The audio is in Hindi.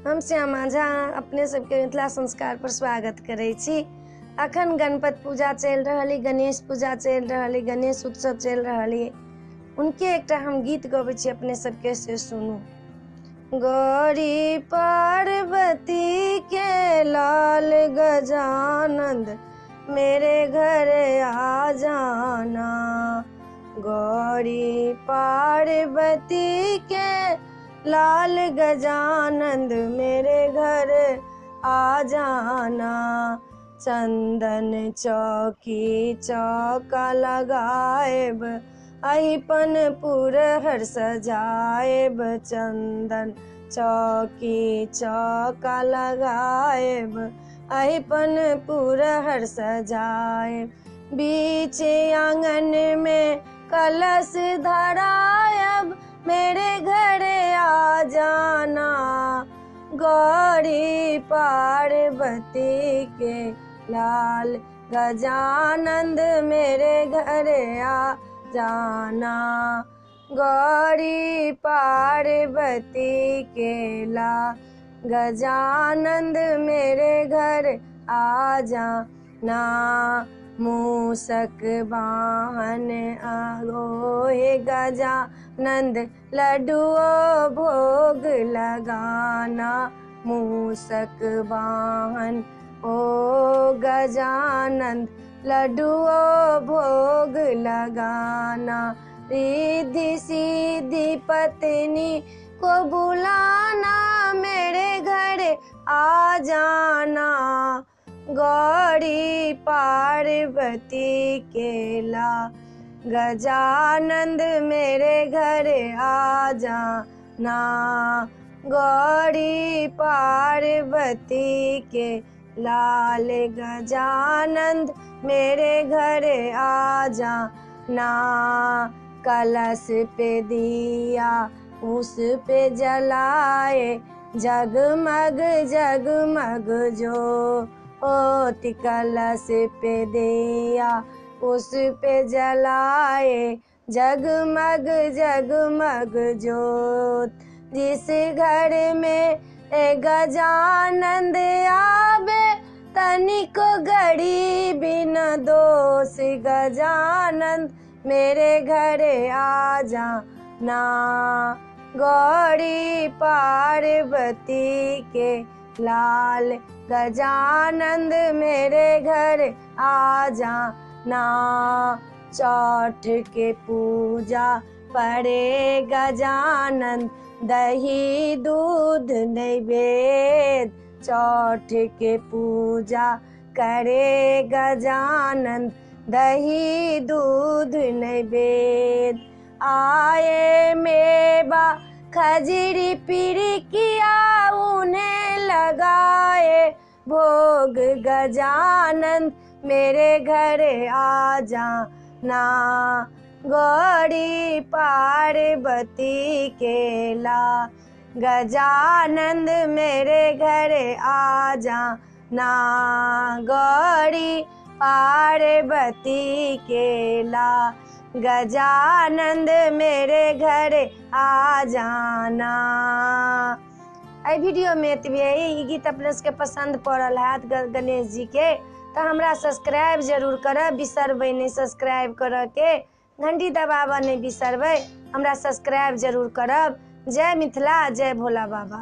हम श्यामा झा अपने सबके मिथिला संस्कार पर स्वागत करै छी। अखन गणपति पूजा चल रहल है, गणेश पूजा चल रहल है, गणेश उत्सव चल रहल है। उनके एक हम गीत गबै छी, अपने सबके से सुनू। गौरी पार्वती के लाल गजानंद मेरे घर आ जाना। गौरी पार्वती के लाल गजानंद मेरे घर आ जाना। चंदन चौकी चौका लगाएब अहिपनपुर हर सजाएब। चंदन चौकी चौका लगाएब अहिपनपुर हर सजाएब। बीच आंगन में कलश धराएब मेरे घर आ जाना। गौरी पार्वती के लाल गजानंद मेरे घर आ जाना। गौरी पार्वती के लाल गजानंद मेरे घर आ जाना। मूषक वाहन आरोहे गजानंद लड्डुओ भोग लगाना। मूषक वाहन ओ गजानंद लड्डुओ भोग लगाना। रिद्धि सीधी पत्नी को बुलाना मेरे घर आ जाना। गौरी पार्वती के लाल गजानंद मेरे घर आ जाना। गौरी पार्वती के लाल गजानंद मेरे घर आ जाना। कलश पे दिया उस पे जलाए जगमग जगमग जो ओति। कलश पे दिया उस पे जलाए जगमग जगमग जोत। जिस घर में गजानंद आवे तनिक गरीब न दोष। गजानंद मेरे घर आ जाना। गौरी पार्वती के लाल गजानंद मेरे घर आ जाना। चौठ के पूजा पड़े गजानंद दही दूध नैवेद्य। चौठ के पूजा करे गजानंद दही दूध नैवेद्य। आए मेवा खजरी पिरिकिया उन्हें लगाए भोग। गजानंद मेरे घर आ जाना। गौरी पार्वती के लाल गजानंद मेरे घर आ जाना। गौरी पार्वती के लाल गजानंद मेरे घर आ जाना। एहि वीडियो में एतबे। ई गीत अपने सबके पसंद पड़ल हैत गणेश जी के तो हमरा सब्सक्राइब जरूर करब, बिसरबै नहीं सब्सक्राइब करऽ के। घंटी दबाबऽ नहीं बिसरबै, हमरा सब्सक्राइब जरूर करब। जय मिथिला, जय भोला बाबा।